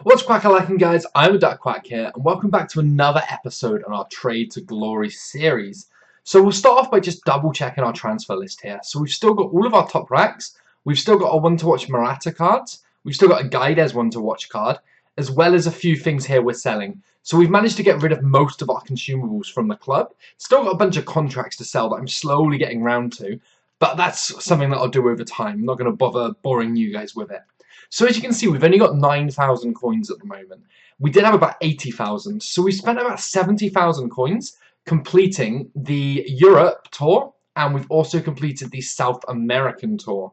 What's crackalacking, guys? I'm Duck Quack here, and welcome back to another episode on our Trade to Glory series. So we'll start off by just double checking our transfer list here. So we've still got all of our top racks, we've still got our one to watch Morata cards, we've still got a Guides one to watch card, as well as a few things here we're selling. So we've managed to get rid of most of our consumables from the club. Still got a bunch of contracts to sell that I'm slowly getting round to, but that's something that I'll do over time. I'm not going to bother boring you guys with it. So as you can see, we've only got 9,000 coins at the moment. We did have about 80,000, so we spent about 70,000 coins completing the Europe tour, and we've also completed the South American tour.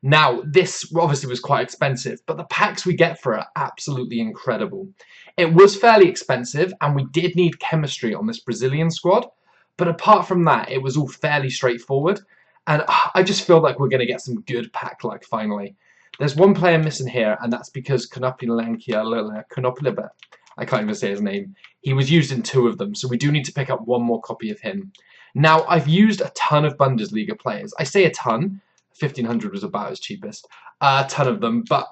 Now, this obviously was quite expensive, but the packs we get for it are absolutely incredible. It was fairly expensive, and we did need chemistry on this Brazilian squad, but apart from that, it was all fairly straightforward, and I just feel like we're going to get some good pack luck finally. There's one player missing here, and that's because Konopila, I can't even say his name. He was used in 2 of them, so we do need to pick up one more copy of him. Now, I've used a ton of Bundesliga players. I say a ton. 1,500 was about as cheapest. A ton of them, but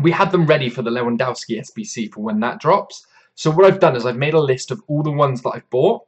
we had them ready for the Lewandowski SBC for when that drops. So what I've done is I've made a list of all the ones that I've bought,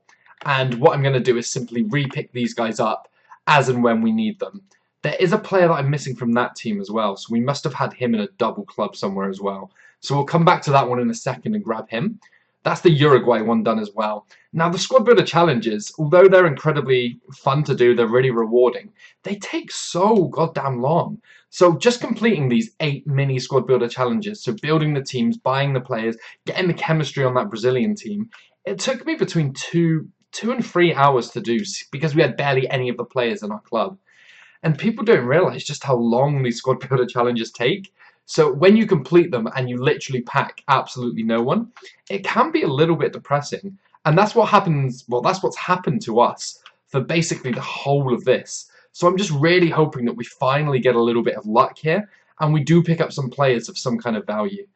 and what I'm going to do is simply re-pick these guys up as and when we need them. There is a player that I'm missing from that team as well, so we must have had him in a double club somewhere as well. So we'll come back to that one in a second and grab him. That's the Uruguay one done as well. Now, the Squad Builder challenges, although they're incredibly fun to do, they're really rewarding, they take so goddamn long. So just completing these 8 mini Squad Builder challenges, so building the teams, buying the players, getting the chemistry on that Brazilian team, it took me between 2 and 3 hours to do because we had barely any of the players in our club. And people don't realise just how long these Squad Builder challenges take. So when you complete them and you literally pack absolutely no one, it can be a little bit depressing. And that's what happens, well, that's what's happened to us for basically the whole of this. So I'm just really hoping that we finally get a little bit of luck here and we do pick up some players of some kind of value.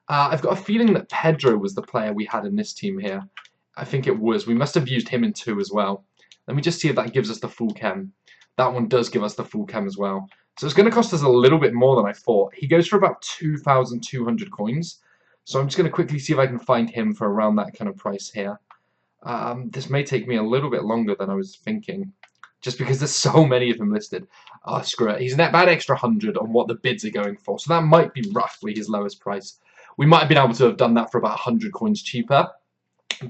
I've got a feeling that Pedro was the player we had in this team here. I think it was. We must have used him in 2 as well. Let me just see if that gives us the full chem. That one does give us the full chem as well. So it's going to cost us a little bit more than I thought. He goes for about 2,200 coins. So I'm just going to quickly see if I can find him for around that kind of price here. This may take me a little bit longer than I was thinking. Just because there's so many of them listed. Oh, screw it. He's about extra 100 on what the bids are going for. So that might be roughly his lowest price. We might have been able to have done that for about 100 coins cheaper.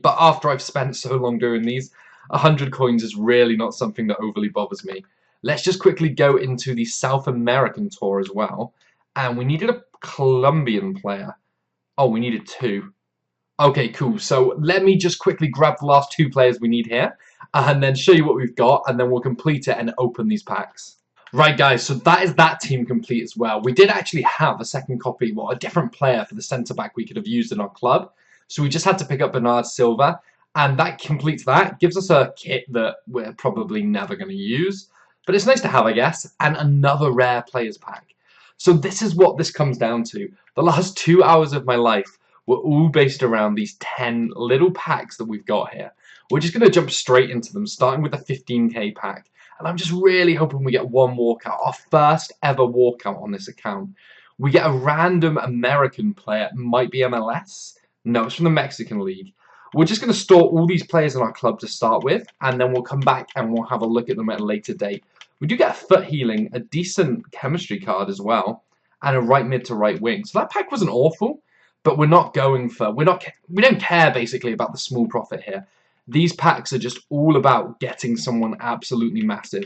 But after I've spent so long doing these, 100 coins is really not something that overly bothers me. Let's just quickly go into the South American tour as well. And we needed a Colombian player. Oh, we needed 2. Okay, cool. So let me just quickly grab the last 2 players we need here. And then show you what we've got. And then we'll complete it and open these packs. Right, guys. So that is that team complete as well. We did actually have a second copy. Well, a different player for the centre-back we could have used in our club. So we just had to pick up Bernard Silva. And that completes that. Gives us a kit that we're probably never going to use. But it's nice to have, I guess. And another rare players pack. So this is what this comes down to. The last 2 hours of my life were all based around these 10 little packs that we've got here. We're just going to jump straight into them, starting with a 15k pack. And I'm just really hoping we get one walkout. Our first ever walkout on this account. We get a random American player. It might be MLS. No, it's from the Mexican League. We're just going to store all these players in our club to start with, and then we'll come back and we'll have a look at them at a later date. We do get a foot healing, a decent chemistry card as well, and a right mid to right wing. So that pack wasn't awful, but we don't care basically about the small profit here. These packs are just all about getting someone absolutely massive.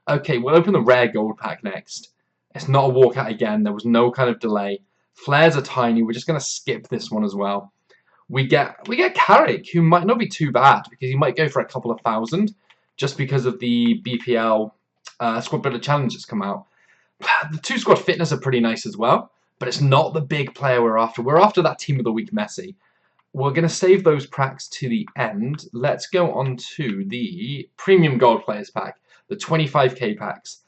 Okay, we'll open the rare gold pack next. It's not a walkout again. There was no kind of delay. Flares are tiny. We're just going to skip this one as well. We get Carrick, who might not be too bad because he might go for a couple of thousand just because of the BPL Squad Builder challenges come out. The 2 squad fitness are pretty nice as well, but it's not the big player we're after. We're after that team of the week Messi. We're going to save those packs to the end. Let's go on to the premium gold players pack, the 25k packs.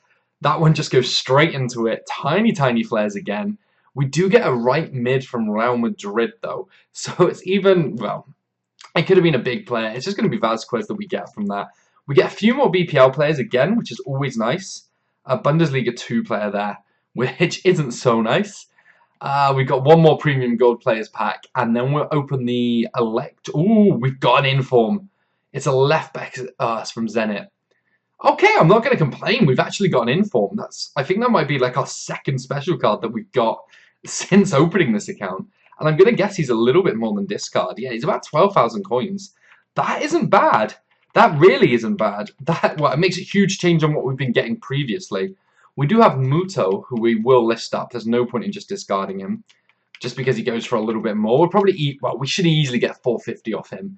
That one just goes straight into it. Tiny, tiny flares again. We do get a right mid from Real Madrid, though. So it's even, well, it could have been a big player. It's just going to be Vasquez that we get from that. We get a few more BPL players again, which is always nice. A Bundesliga 2 player there, which isn't so nice. We've got one more premium gold players pack, and then we'll open the elect. Ooh, we've got an inform. It's a left back from Zenit. Okay, I'm not going to complain. We've actually got an inform. I think that might be like our second special card that we've got since opening this account. And I'm going to guess he's a little bit more than discard. Yeah, he's about 12,000 coins. That isn't bad. That really isn't bad. It makes a huge change on what we've been getting previously. We do have Muto, who we will list up. There's no point in just discarding him, just because he goes for a little bit more. We'll probably we should easily get 450 off him.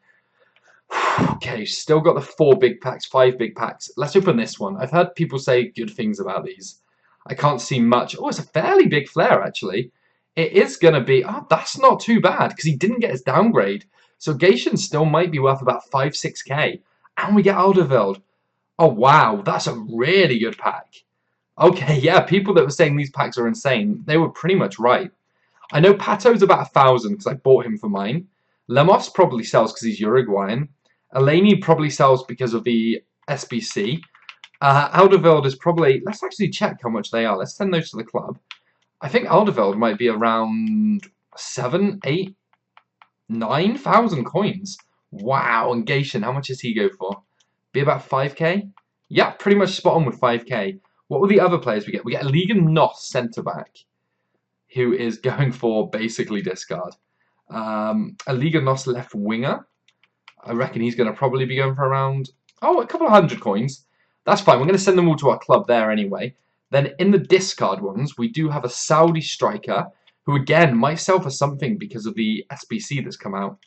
Okay, still got the 4 big packs, 5 big packs. Let's open this one. I've heard people say good things about these. I can't see much. Oh, it's a fairly big flare, actually. It is going to be... Oh, that's not too bad, because he didn't get his downgrade. So Gation still might be worth about 5-6k. And we get Alderweireld. Oh, wow. That's a really good pack. Okay, yeah, people that were saying these packs are insane, they were pretty much right. I know Pato's about 1,000, because I bought him for mine. Lemos probably sells because he's Uruguayan. Eleni probably sells because of the SBC. Alderweireld is probably... Let's actually check how much they are. Let's send those to the club. I think Alderweireld might be around 7, 8, 9,000 coins. Wow, and Gation, how much does he go for? Be about 5k? Yeah, pretty much spot on with 5k. What were the other players we get? We get a Liga NOS centre-back, who is going for basically discard. A Liga NOS left winger. I reckon he's going to probably be going for around, a couple of 100 coins. That's fine. We're going to send them all to our club there anyway. Then in the discard ones, we do have a Saudi striker, who again might sell for something because of the SBC that's come out.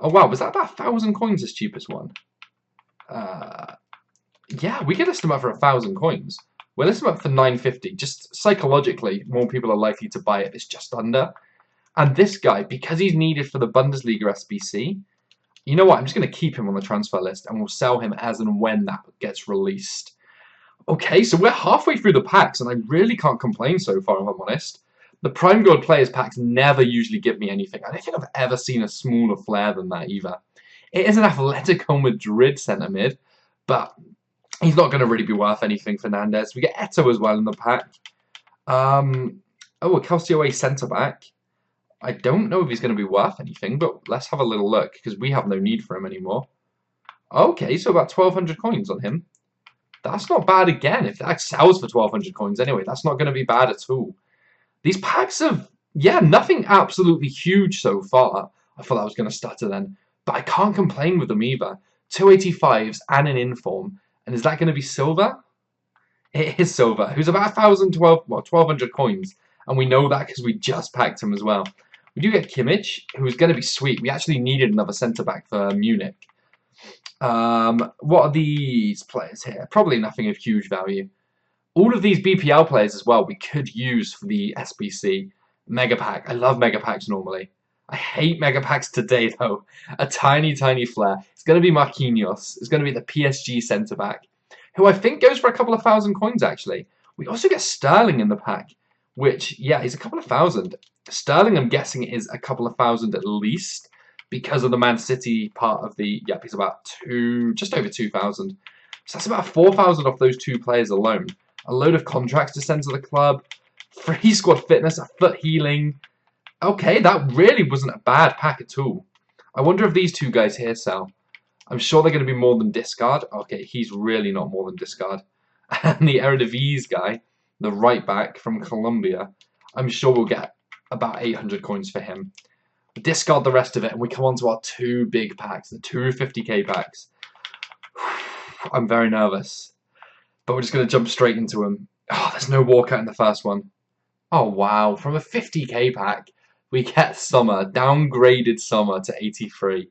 Oh wow, was that about 1,000 coins, this cheapest one? Yeah, we could list them up for 1,000 coins. We'll list them up for 950. Just psychologically, more people are likely to buy it. It's just under. And this guy, because he's needed for the Bundesliga SBC, you know what? I'm just going to keep him on the transfer list, and we'll sell him as and when that gets released. Okay, so we're halfway through the packs, and I really can't complain so far, if I'm honest. The Prime Gold Players packs never usually give me anything. I don't think I've ever seen a smaller flare than that, either. It is an Atletico Madrid centre mid, but he's not going to really be worth anything, Fernandez. We get Eto as well in the pack. A Calcio A centre-back. I don't know if he's going to be worth anything, but let's have a little look, because we have no need for him anymore. Okay, so about 1,200 coins on him. That's not bad again. If that sells for 1,200 coins anyway, that's not going to be bad at all. These packs have, yeah, nothing absolutely huge so far. I thought I was going to stutter then. But I can't complain with them either. 285s and an inform. And is that going to be silver? It is silver. Who's about 1,200 coins. And we know that because we just packed him as well. We do get Kimmich, who's going to be sweet. We actually needed another centre-back for Munich. What are these players here? Probably nothing of huge value. All of these BPL players as well we could use for the SBC. Mega Pack. I love Mega Packs normally. I hate Mega Packs today though. A tiny, tiny flare. It's going to be Marquinhos. It's going to be the PSG centre-back, who I think goes for a couple of 1,000 coins actually. We also get Sterling in the pack, which, yeah, he's a couple of 1,000. Sterling, I'm guessing, is a couple of 1,000 at least, because of the Man City part of the... Yep, he's about just over 2,000. So that's about 4,000 off those 2 players alone. A load of contracts to send to the club. Free squad fitness, a foot healing. Okay, that really wasn't a bad pack at all. I wonder if these 2 guys here sell. I'm sure they're going to be more than discard. Okay, he's really not more than discard. And the Eredivisie guy, the right back from Colombia, I'm sure we'll get about 800 coins for him. Discard the rest of it, and we come on to our 2 big packs, the 2 50k packs. I'm very nervous, but we're just going to jump straight into them. Oh, there's no walkout in the first one. Oh, wow. From a 50k pack, we get Sommer, downgraded Sommer to 83.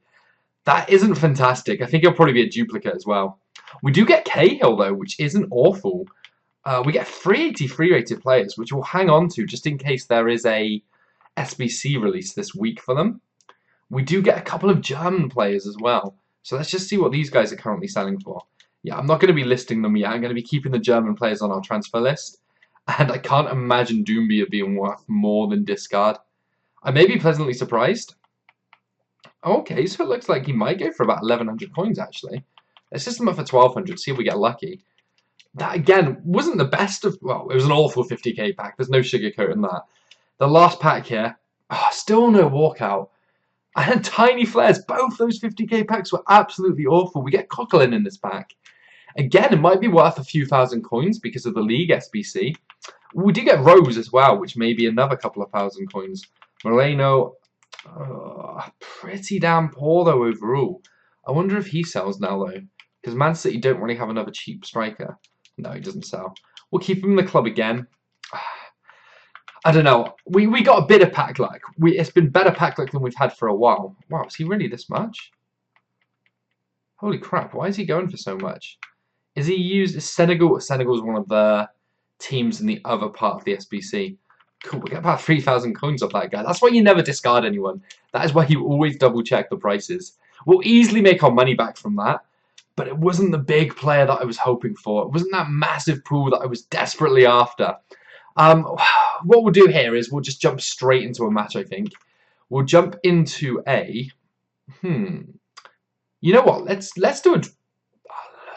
That isn't fantastic. I think it'll probably be a duplicate as well. We do get Cahill, though, which isn't awful. We get 383 rated players, which we'll hang on to just in case there is a SBC release this week for them. We do get a couple of German players as well. So let's just see what these guys are currently selling for. Yeah, I'm not going to be listing them yet. I'm going to be keeping the German players on our transfer list. And I can't imagine Doumbia being worth more than discard. I may be pleasantly surprised. Okay, so it looks like he might go for about 1,100 coins, actually. Let's just them up for 1,200, see if we get lucky. That, again, wasn't the best of... Well, it was an awful 50k pack. There's no sugarcoating that. The last pack here. Oh, still no walkout. And Tiny Flares. Both those 50k packs were absolutely awful. We get Coquelin in this pack. Again, it might be worth a few thousand coins because of the League SBC. We do get Rose as well, which may be another couple of thousand coins. Moreno, pretty damn poor though overall. I wonder if he sells now though, because Man City don't really have another cheap striker. No, he doesn't sell. We'll keep him in the club again. I don't know. We got a bit of pack luck. It's been better pack luck than we've had for a while. Wow, is he really this much? Holy crap! Why is he going for so much? Is he used? Is Senegal? Senegal's one of the teams in the other part of the SBC. Cool, we get about 3,000 coins off that guy. That's why you never discard anyone. That is why you always double check the prices. We'll easily make our money back from that, but it wasn't the big player that I was hoping for. It wasn't that massive pool that I was desperately after. What we'll do here is we'll just jump straight into a match, I think. We'll jump into a... You know what? Let's do a...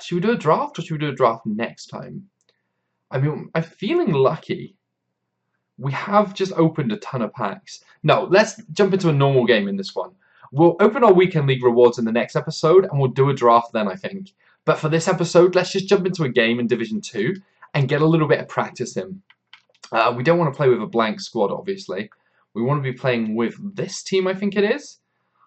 Should we do a draft or should we do a draft next time? I mean, I'm feeling lucky. We have just opened a ton of packs. No, let's jump into a normal game in this one. We'll open our Weekend League rewards in the next episode, and we'll do a draft then, I think. But for this episode, let's just jump into a game in Division 2 and get a little bit of practice in. We don't want to play with a blank squad, obviously. We want to be playing with this team, I think it is.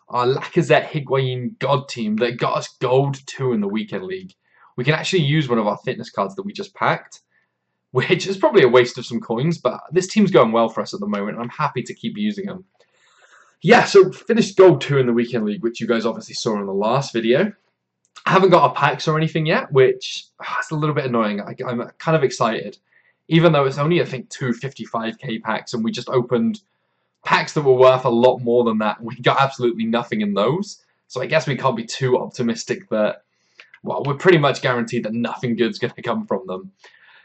Our Lacazette Higuain God team that got us Gold 2 in the Weekend League. We can actually use one of our fitness cards that we just packed, which is probably a waste of some coins, but this team's going well for us at the moment, and I'm happy to keep using them. Yeah, so finished Gold 2 in the Weekend League, which you guys obviously saw in the last video. I haven't got our packs or anything yet, which is a little bit annoying. I'm kind of excited, even though it's only, I think, 2 55k packs, and we just opened packs that were worth a lot more than that. We got absolutely nothing in those, so I guess we can't be too optimistic that, well, we're pretty much guaranteed that nothing good's going to come from them.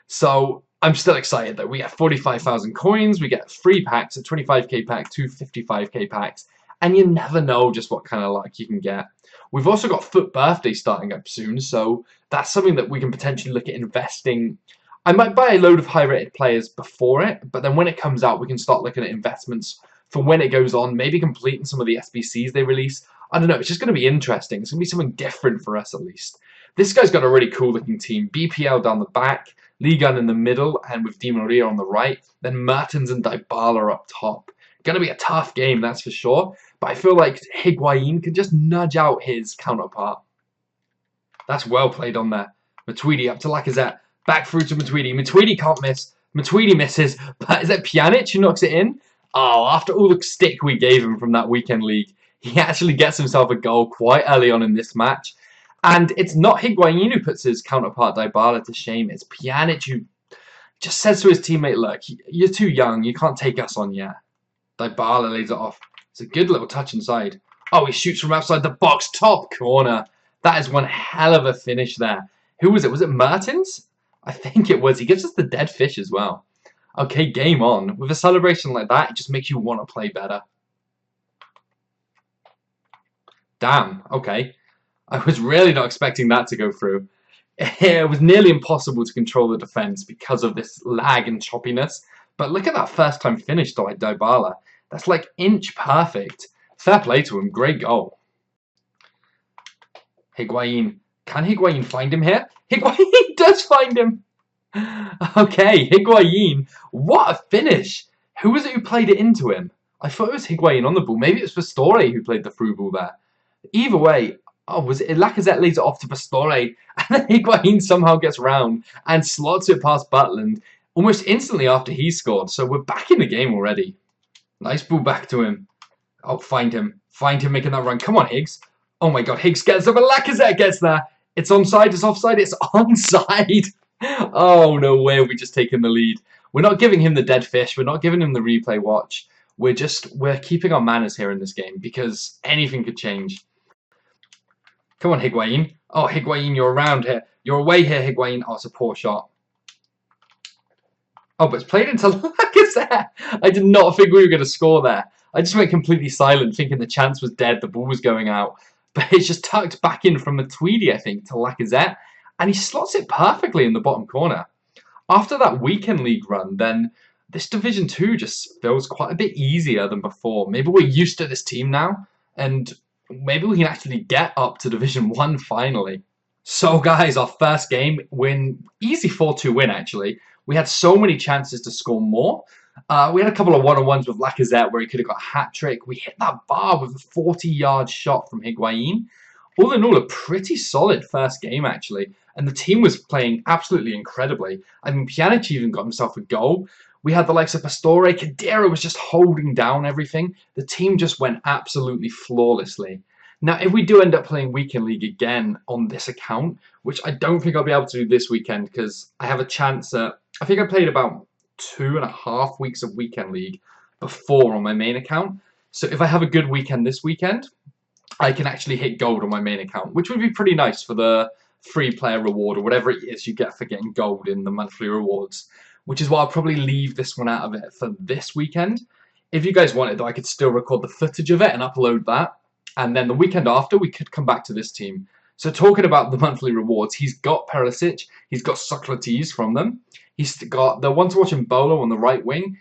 So I'm still excited that we get 45,000 coins, we get 3 packs, a 25k pack, 2 55k packs, and you never know just what kind of luck you can get. We've also got Foot Birthday starting up soon, so that's something that we can potentially look at investing. I might buy a load of high-rated players before it, but then when it comes out, we can start looking at investments for when it goes on, maybe completing some of the SBCs they release. I don't know, it's just going to be interesting. It's going to be something different for us, at least. This guy's got a really cool-looking team. BPL down the back, Ligan in the middle, and with Di Maria on the right. Then Mertens and Dybala up top. Going to be a tough game, that's for sure. But I feel like Higuain can just nudge out his counterpart. That's well played on there. Matuidi up to Lacazette. Back through to Matuidi. Matuidi can't miss. Matuidi misses. But is that Pjanic who knocks it in? Oh, after all the stick we gave him from that Weekend League, he actually gets himself a goal quite early on in this match. And it's not Higuain who puts his counterpart Dybala to shame. It's Pjanic who just says to his teammate, look, you're too young. You can't take us on yet. Dybala lays it off. It's a good little touch inside. Oh, he shoots from outside the box. Top corner. That is one hell of a finish there. Who was it? Was it Mertens? I think it was. He gives us the dead fish as well. Okay, game on. With a celebration like that, it just makes you want to play better. Damn. Okay. I was really not expecting that to go through. It was nearly impossible to control the defence because of this lag and choppiness. But look at that first time finish by Dybala. That's like inch perfect. Fair play to him. Great goal. Higuain. Can Higuain find him here? Higuain does find him. Okay, Higuain. What a finish. Who was it who played it into him? I thought it was Higuain on the ball. Maybe it was Pastore who played the through ball there. Either way, oh, was it Lacazette leads it off to Pastore, and then Higuain somehow gets round and slots it past Butland almost instantly after he scored. So we're back in the game already. Nice ball back to him. Oh, find him. Find him making that run. Come on, Higgs. Oh my god, Higgs gets there, but Lacazette gets there. It's onside, it's offside, it's onside. Oh, no way have we just taken the lead. We're not giving him the dead fish. We're not giving him the replay watch. We're keeping our manners here in this game because anything could change. Come on, Higuain. Oh, Higuain, you're around here. You're away here, Higuain. Oh, it's a poor shot. Oh, but it's played into Lacazette. I did not think we were going to score there. I just went completely silent, thinking the chance was dead, the ball was going out. But it's just tucked back in from Matuidi, I think, to Lacazette. And he slots it perfectly in the bottom corner. After that Weekend League run, then this Division 2 just feels quite a bit easier than before. Maybe we're used to this team now, and maybe we can actually get up to Division 1 finally. So guys, our first game win, easy 4-2 win actually. We had so many chances to score more. We had a couple of one-on-ones with Lacazette where he could have got a hat-trick. We hit that bar with a 40-yard shot from Higuain. All in all, a pretty solid first game actually. And the team was playing absolutely incredibly. I mean, Pjanic even got himself a goal. We had the likes of Pastore. Khedira was just holding down everything. The team just went absolutely flawlessly. Now, if we do end up playing Weekend League again on this account, which I don't think I'll be able to do this weekend because I have a chance at... I think I played about 2.5 weeks of Weekend League before on my main account. So if I have a good weekend this weekend, I can actually hit gold on my main account, which would be pretty nice for the free player reward or whatever it is you get for getting gold in the monthly rewards, which is why I'll probably leave this one out of it for this weekend. If you guys wanted, though, I could still record the footage of it and upload that. And then the weekend after, we could come back to this team. So talking about the monthly rewards, he's got Perisic, he's got Socrates from them. He's got the one to watch in Bolo on the right wing.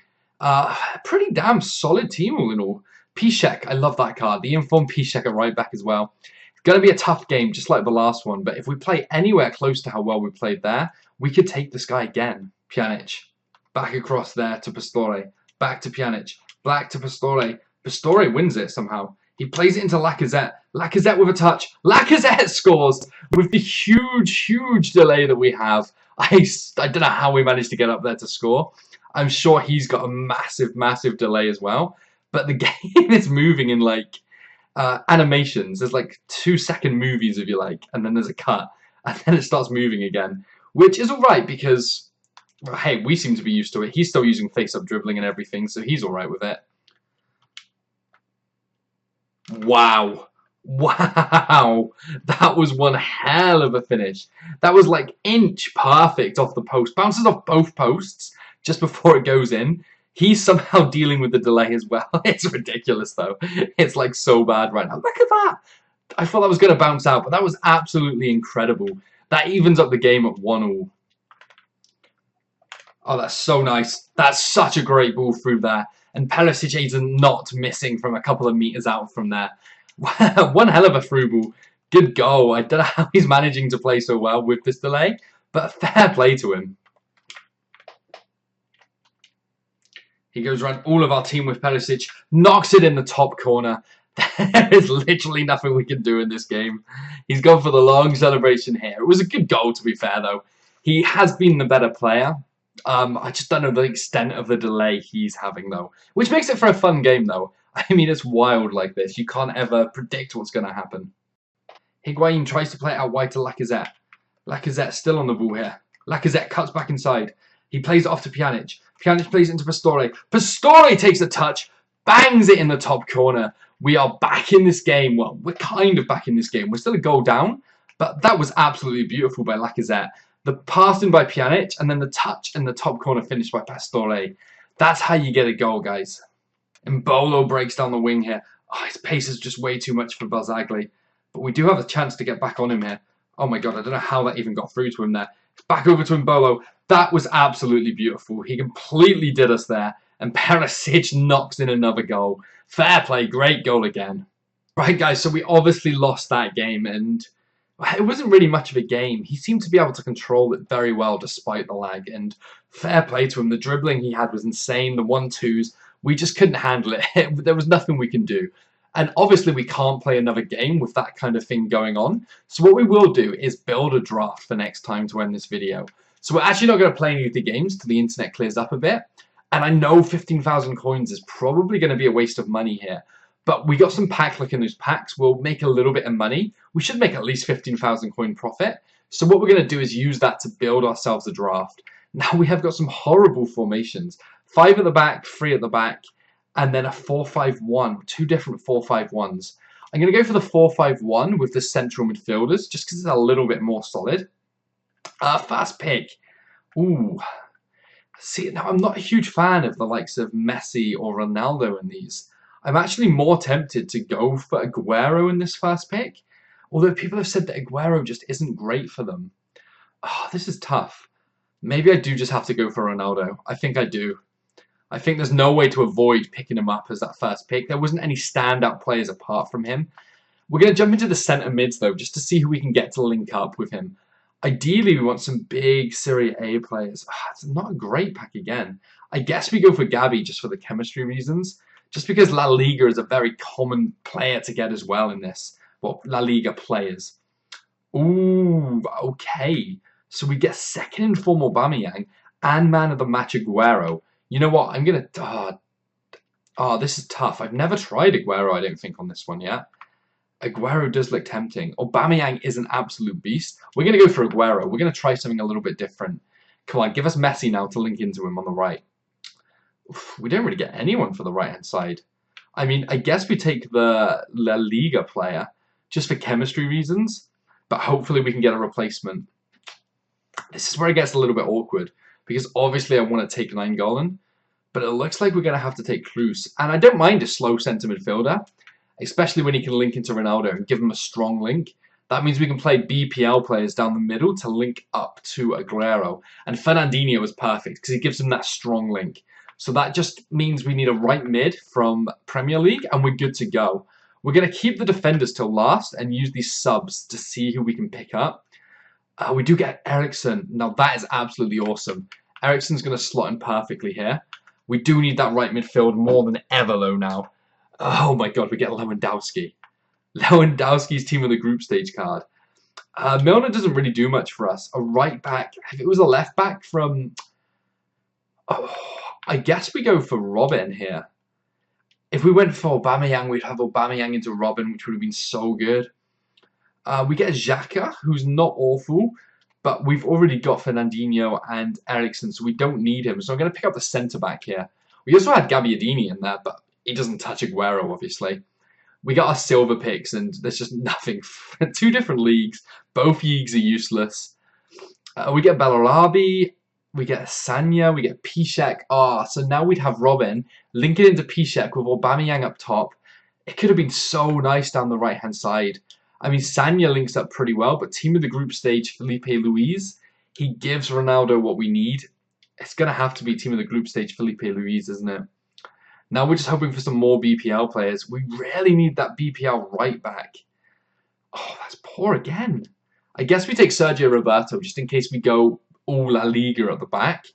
Pretty damn solid team all in all. Piszczek, I love that card. The informed Piszczek at right back as well. It's going to be a tough game, just like the last one. But if we play anywhere close to how well we played there, we could take this guy again. Pjanic. Back across there to Pastore. Back to Pjanic. Back to Pastore. Pastore wins it somehow. He plays it into Lacazette. Lacazette with a touch. Lacazette scores with the huge delay that we have. I don't know how we managed to get up there to score. I'm sure he's got a massive delay as well. But the game is moving in like animations. There's like 2-second movies if you like. And then there's a cut. And then it starts moving again. Which is alright because, well, hey, we seem to be used to it. He's still using face-up dribbling and everything. So he's alright with it. Wow. Wow. That was one hell of a finish. That was like inch perfect off the post. Bounces off both posts just before it goes in. He's somehow dealing with the delay as well. It's ridiculous though. It's like so bad right now. Look at that. I thought that was going to bounce out, but that was absolutely incredible. That evens up the game at 1-1. Oh, that's so nice. That's such a great ball through there. And Perisic is not missing from a couple of meters out from there. One hell of a through ball. Good goal. I don't know how he's managing to play so well with this delay, but fair play to him. He goes around all of our team with Perisic, knocks it in the top corner. There is literally nothing we can do in this game. He's gone for the long celebration here. It was a good goal, to be fair, though. He has been the better player. I just don't know the extent of the delay he's having, though. Which makes it for a fun game, though. I mean, it's wild like this. You can't ever predict what's going to happen. Higuain tries to play it out wide to Lacazette. Lacazette still on the ball here. Lacazette cuts back inside. He plays it off to Pjanic. Pjanic plays it into Pastore. Pastore takes a touch, bangs it in the top corner. We are back in this game. Well, we're kind of back in this game. We're still a goal down, but that was absolutely beautiful by Lacazette. The pass in by Pjanic, and then the touch in the top corner finished by Pastore. That's how you get a goal, guys. And Bolo breaks down the wing here. Oh, his pace is just way too much for Barzagli. But we do have a chance to get back on him here. Oh my god, I don't know how that even got through to him there. Back over to Mbolo. That was absolutely beautiful. He completely did us there. And Perisic knocks in another goal. Fair play, great goal again. Right, guys, so we obviously lost that game, and it wasn't really much of a game. He seemed to be able to control it very well despite the lag, and fair play to him. The dribbling he had was insane. The 1-2s, we just couldn't handle it. There was nothing we can do. And obviously we can't play another game with that kind of thing going on. So what we will do is build a draft for next time to end this video. So we're actually not going to play any of the games till the internet clears up a bit. And I know 15,000 coins is probably going to be a waste of money here. But we got some pack luck in those packs. We'll make a little bit of money. We should make at least 15,000 coin profit. So what we're going to do is use that to build ourselves a draft. Now we have got some horrible formations. 5 at the back, 3 at the back, and then a 4-5-1. 2 different 4-5-1s. I'm going to go for the 4-5-1 with the central midfielders, just because it's a little bit more solid. Fast pick. Ooh. See, now I'm not a huge fan of the likes of Messi or Ronaldo in these. I'm actually more tempted to go for Aguero in this first pick. Although people have said that Aguero just isn't great for them. Oh, this is tough. Maybe I do just have to go for Ronaldo. I think I do. I think there's no way to avoid picking him up as that first pick. There wasn't any standout players apart from him. We're going to jump into the centre mids, though, just to see who we can get to link up with him. Ideally, we want some big Serie A players. It's not a great pack again. I guess we go for Gabi just for the chemistry reasons. Just because La Liga is a very common player to get as well in this. Well, La Liga players. Ooh, okay. So we get second in form Aubameyang and man of the match Aguero. You know what? I'm going to... Oh, this is tough. I've never tried Aguero, I don't think, on this one yet. Aguero does look tempting. Aubameyang is an absolute beast. We're going to go for Aguero. We're going to try something a little bit different. Come on, give us Messi now to link into him on the right. Oof, we don't really get anyone for the right-hand side. I mean, I guess we take the La Liga player just for chemistry reasons, but hopefully we can get a replacement. This is where it gets a little bit awkward, because obviously I want to take Nainggolan, but it looks like we're going to have to take Kroos. And I don't mind a slow centre midfielder, especially when he can link into Ronaldo and give him a strong link. That means we can play BPL players down the middle to link up to Aguero. And Fernandinho is perfect because he gives him that strong link. So that just means we need a right mid from Premier League and we're good to go. We're going to keep the defenders till last and use these subs to see who we can pick up. We do get Eriksen. Now that is absolutely awesome. Eriksen's going to slot in perfectly here. We do need that right midfield more than ever though now. Oh my god, we get Lewandowski. Lewandowski's team of the group stage card. Milner doesn't really do much for us. A right back. If it was a left back from... Oh, I guess we go for Robin here. If we went for Aubameyang, we'd have Aubameyang into Robin, which would have been so good. We get Xhaka, who's not awful, but we've already got Fernandinho and Eriksen, so we don't need him. So I'm going to pick up the centre-back here. We also had Gabbiadini in there, but he doesn't touch Aguero, obviously. We got our silver picks, and there's just nothing. Two different leagues. Both leagues are useless. We get Bellarabi. We get Sanya. We get Piszczek. So now we'd have Robin. Link it into Piszczek with Aubameyang up top. It could have been so nice down the right-hand side. I mean, Sanya links up pretty well, but team of the group stage, Felipe Luis, he gives Ronaldo what we need. It's going to have to be team of the group stage, Felipe Luis, isn't it? Now we're just hoping for some more BPL players. We really need that BPL right back. Oh, that's poor again. I guess we take Sergio Roberto just in case we go all La Liga at the back.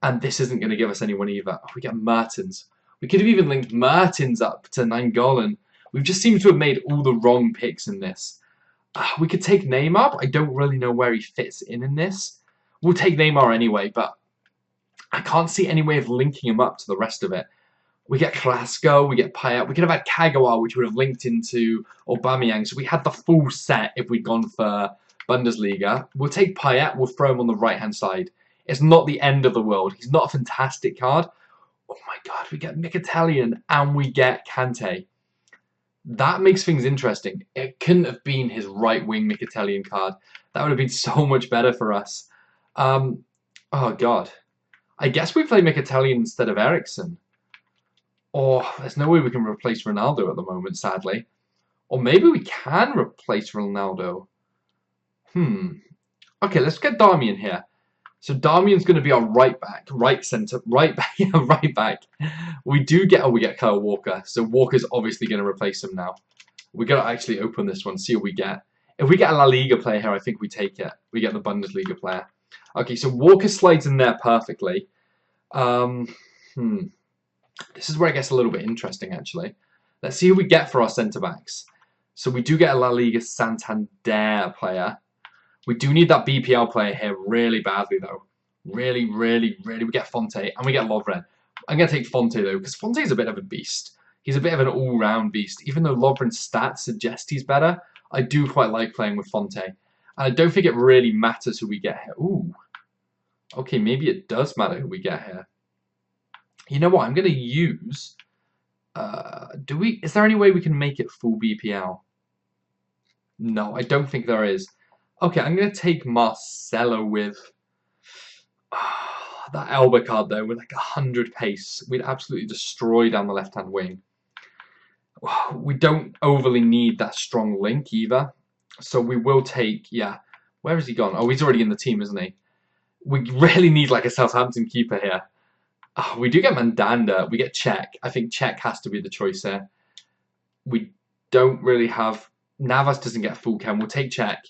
And this isn't going to give us anyone either. Oh, we get Mertens. We could have even linked Mertens up to Nainggolan. We've just seemed to have made all the wrong picks in this. We could take Neymar. I don't really know where he fits in this. We'll take Neymar anyway, but I can't see any way of linking him up to the rest of it. We get Carrasco, we get Payet. We could have had Kagawa, which would have linked into Aubameyang. So we had the full set if we'd gone for Bundesliga. We'll take Payet, we'll throw him on the right-hand side. It's not the end of the world. He's not a fantastic card. Oh my god, we get Mkhitaryan and we get Kante. That makes things interesting. It couldn't have been his right-wing Mkhitaryan card. That would have been so much better for us. Oh god. I guess we play Mkhitaryan instead of Eriksen. Or there's no way we can replace Ronaldo at the moment, sadly. Or maybe we can replace Ronaldo. Okay, let's get Darmian here. So Darmian's going to be our right back, right centre, right back, yeah, right back. We get Kyle Walker. So Walker's obviously going to replace him now. We got to actually open this one, see what we get. If we get a La Liga player here, I think we take it. We get the Bundesliga player. Okay, so Walker slides in there perfectly. This is where it gets a little bit interesting, actually. Let's see who we get for our centre-backs. So we do get a La Liga Santander player. We do need that BPL player here really badly, though. Really. We get Fonte and we get Lovren. I'm going to take Fonte, though, because Fonte is a bit of a beast. He's a bit of an all-round beast. Even though Lovren's stats suggest he's better, I do quite like playing with Fonte. And I don't think it really matters who we get here. Ooh. Okay, maybe it does matter who we get here. You know what? I'm going to use... Is there any way we can make it full BPL? No, I don't think there is. Okay, I'm going to take Marcelo with... that Elba card, though, with like 100 pace. We'd absolutely destroy down the left-hand wing. We don't overly need that strong link, either. So we will take... Yeah. Where has he gone? Oh, he's already in the team, isn't he? We really need like a Southampton keeper here. Oh, we do get Mandanda. We get Czech. I think Czech has to be the choice here. We don't really have... Navas doesn't get full chem. We'll take Czech.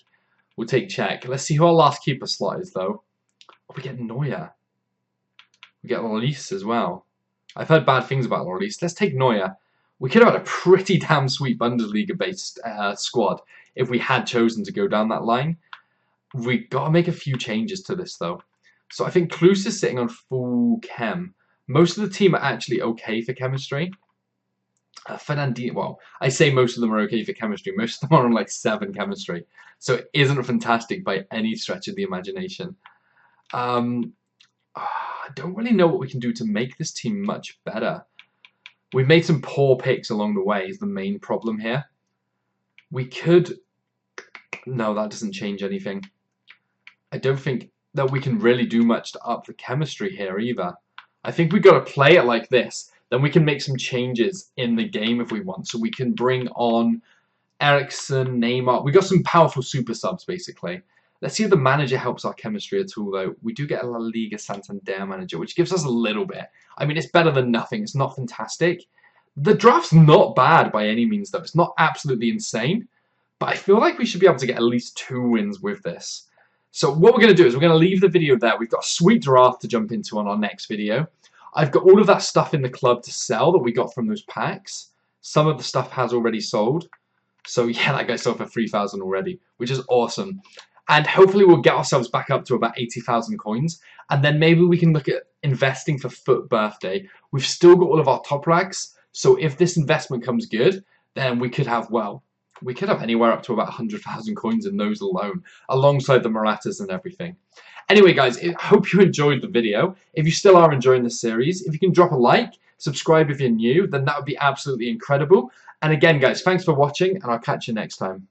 We'll take Czech. Let's see who our last keeper slot is, though. Oh, we get Neuer. We get Lloris as well. I've heard bad things about Lloris. Let's take Neuer. We could have had a pretty damn sweet Bundesliga-based squad if we had chosen to go down that line. We've got to make a few changes to this, though. So I think Klose is sitting on full chem. Most of the team are actually okay for chemistry. Fernandinho, well, I say most of them are okay for chemistry. Most of them are on like 7 chemistry. So it isn't fantastic by any stretch of the imagination. I don't really know what we can do to make this team much better. We've made some poor picks along the way is the main problem here. We could... No, that doesn't change anything. I don't think that we can really do much to up the chemistry here either. I think we've got to play it like this. Then we can make some changes in the game if we want. So we can bring on Eriksen, Neymar. We've got some powerful super subs, basically. Let's see if the manager helps our chemistry at all, though. We do get a La Liga Santander manager, which gives us a little bit. I mean, it's better than nothing. It's not fantastic. The draft's not bad by any means, though. It's not absolutely insane. But I feel like we should be able to get at least 2 wins with this. So what we're going to do is we're going to leave the video there. We've got a sweet draft to jump into on our next video. I've got all of that stuff in the club to sell that we got from those packs. Some of the stuff has already sold. So yeah, that guy sold for 3,000 already, which is awesome. And hopefully we'll get ourselves back up to about 80,000 coins. And then maybe we can look at investing for Foot Birthday. We've still got all of our top rags. So if this investment comes good, then we could have, well, we could have anywhere up to about 100,000 coins in those alone, alongside the Moratas and everything. Anyway, guys, I hope you enjoyed the video. If you still are enjoying this series, if you can drop a like, subscribe if you're new, then that would be absolutely incredible. And again, guys, thanks for watching, and I'll catch you next time.